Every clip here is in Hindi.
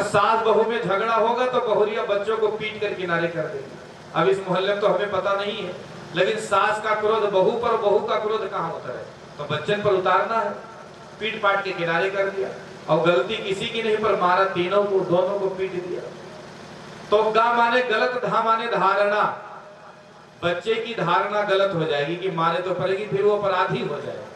सास बहू में झगड़ा होगा तो बहुरिया बच्चों को पीट कर किनारे कर देगी। अब इस मोहल्ले में तो हमें पता नहीं है, लेकिन सास का क्रोध बहू पर, बहू का क्रोध कहाँ उतरे, तो बच्चन पर उतारना है। पीट पाट के किनारे कर दिया, और गलती किसी की नहीं पर मारा तीनों को, दोनों को पीट दिया। तो गा माने गलत, धा माने धारणा। बच्चे की धारणा गलत हो जाएगी कि माने तो पड़ेगी, फिर वो अपराधी हो जाएगा।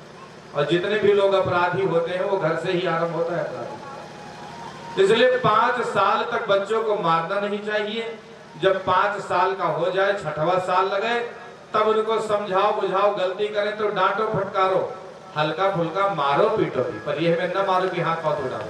और जितने भी लोग अपराधी होते हैं वो घर से ही आरंभ होता है अपराधी। इसलिए 5 साल तक बच्चों को मारना नहीं चाहिए। जब 5 साल का हो जाए, 6वां साल लगे, तब उनको समझाओ बुझाओ, गलती करें तो डांटो फटकारो, हल्का फुल्का मारो पीटो भी, पर यह में न मारो कि हाथ पांव उड़ाओ।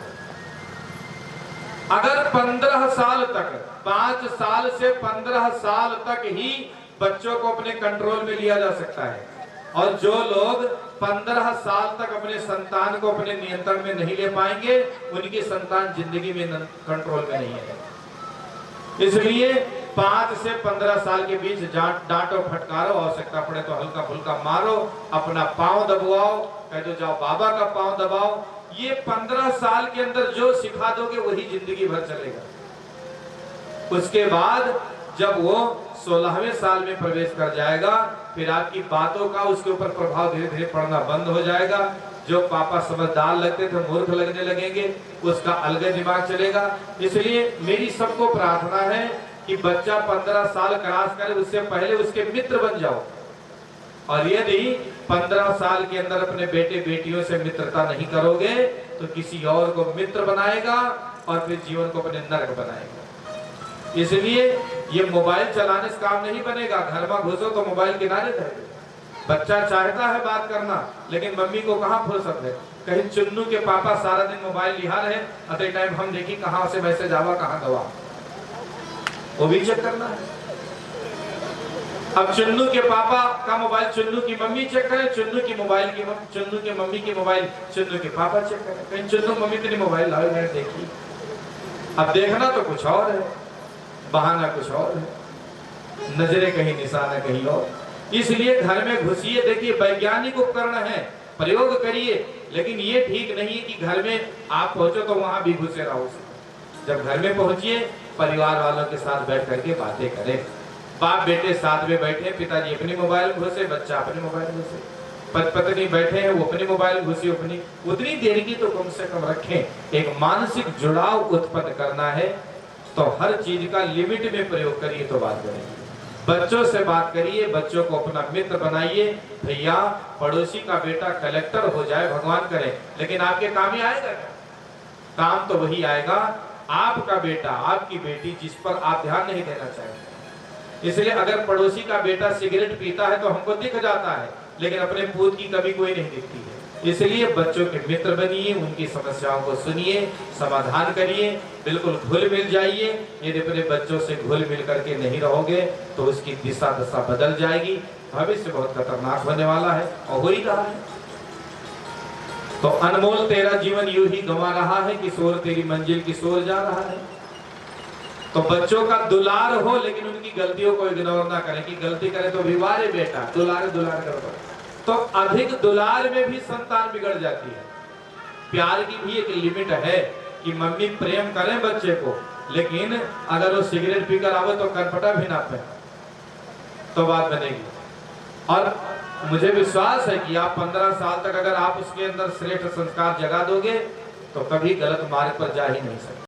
अगर 15 साल तक, 5 साल से 15 साल तक ही बच्चों को अपने कंट्रोल में लिया जा सकता है। और जो लोग 15 साल तक अपने संतान को अपने नियंत्रण में नहीं ले पाएंगे, उनकी संतान जिंदगी में कंट्रोल में नहीं है। इसलिए 5 से 15 साल के बीच डांटो फटकारो, आवश्यकता पड़े तो हल्का फुल्का मारो, अपना पांव दबाओ, कह दो जाओ बाबा का पांव दबाओ। ये 15 साल के अंदर जो सिखा दोगे वही जिंदगी भर चलेगा। उसके बाद जब वो 16वें साल में प्रवेश कर जाएगा, फिर आपकी बातों का उसके ऊपर प्रभाव धीरे धीरे पड़ना बंद हो जाएगा। जो पापा समझदार लगते थे मूर्ख लगने लगेंगे, उसका अलग दिमाग चलेगा। इसलिए मेरी सबको प्रार्थना है कि बच्चा 15 साल क्रॉस करे, उससे पहले उसके मित्र बन जाओ। और यदि 15 साल के अंदर अपने बेटे बेटियों से मित्रता नहीं करोगे तो किसी और को मित्र बनाएगा और फिर जीवन को अपने नरक बनाएगा। इसलिए ये मोबाइल चलाने से काम नहीं बनेगा। घर में घुसो तो मोबाइल किनारे धर दो। बच्चा चाहता है बात करना, लेकिन मम्मी को कहाँ फुर्सत है। कहीं चुन्नू के पापा सारा दिन मोबाइल लिहा रहे, अते टाइम हम देखी कहाँ से मैसेज आवा, कहाँ गवा, वो भी चेक करना है। अब चुन्नू के पापा का मोबाइल चुन्नू की मम्मी चेक करे, चुन्नू की मोबाइल की चुन्नू के मम्मी की मोबाइल चुन्नू के पापा चेक करे। कहीं चुन्नू मम्मी तेरी मोबाइल लाओ, मैंने देखी। अब देखना तो कुछ और है, बहाना कुछ और है, नजरें कहीं, निशाना कहीं और। इसलिए घर में घुसिए, देखिए वैज्ञानिक उपकरण है, प्रयोग करिए, लेकिन ये ठीक नहीं है कि घर में आप पहुंचो तो वहां भी घुसे रहो। जब घर में पहुंचिए, परिवार वालों के साथ बैठ करके बातें करें। बाप बेटे साथ में बैठे, पिताजी अपनी मोबाइल घुसे, बच्चा अपनी मोबाइल घुसे, पत्नी बैठे हैं वो अपनी मोबाइल घुसी अपनी, उतनी देर की तो कम से कम रखें। एक मानसिक जुड़ाव उत्पन्न करना है तो हर चीज का लिमिट में प्रयोग करिए तो बात बनेगी। बच्चों से बात करिए, बच्चों को अपना मित्र बनाइए। भैया पड़ोसी का बेटा कलेक्टर हो जाए, भगवान करे, लेकिन आपके काम ही आएगा क्या? काम तो वही आएगा आपका बेटा, आपकी बेटी जिस पर आप ध्यान नहीं देना चाहते। इसलिए अगर पड़ोसी का बेटा सिगरेट पीता है तो हमको दिख जाता है, लेकिन अपने पूत की कभी कोई नहीं दिखती है। इसलिए बच्चों के मित्र बनिए, उनकी समस्याओं को सुनिए, समाधान करिए, बिल्कुल घुल मिल जाइए। यदि अपने बच्चों से घुल मिल करके नहीं रहोगे तो उसकी दिशा दशा बदल जाएगी, भविष्य बहुत खतरनाक होने वाला है और हो ही रहा है। तो अनमोल तेरा जीवन यूं ही गंवा रहा है, किशोर तेरी मंजिल किशोर जा रहा है। तो बच्चों का दुलार हो, लेकिन उनकी गलतियों को इग्नोर ना करें कि गलती करे तो भी वारे बेटा दुलार दुलार करो। तो अधिक दुलार में भी संतान बिगड़ जाती है। प्यार की भी एक लिमिट है कि मम्मी प्रेम करें बच्चे को, लेकिन अगर वो सिगरेट पीकर आवे तो कनपटा भी ना पे तो बात बनेगी। और मुझे विश्वास है कि आप 15 साल तक अगर आप उसके अंदर श्रेष्ठ संस्कार जगा दोगे तो कभी गलत मार्ग पर जा ही नहीं सकते।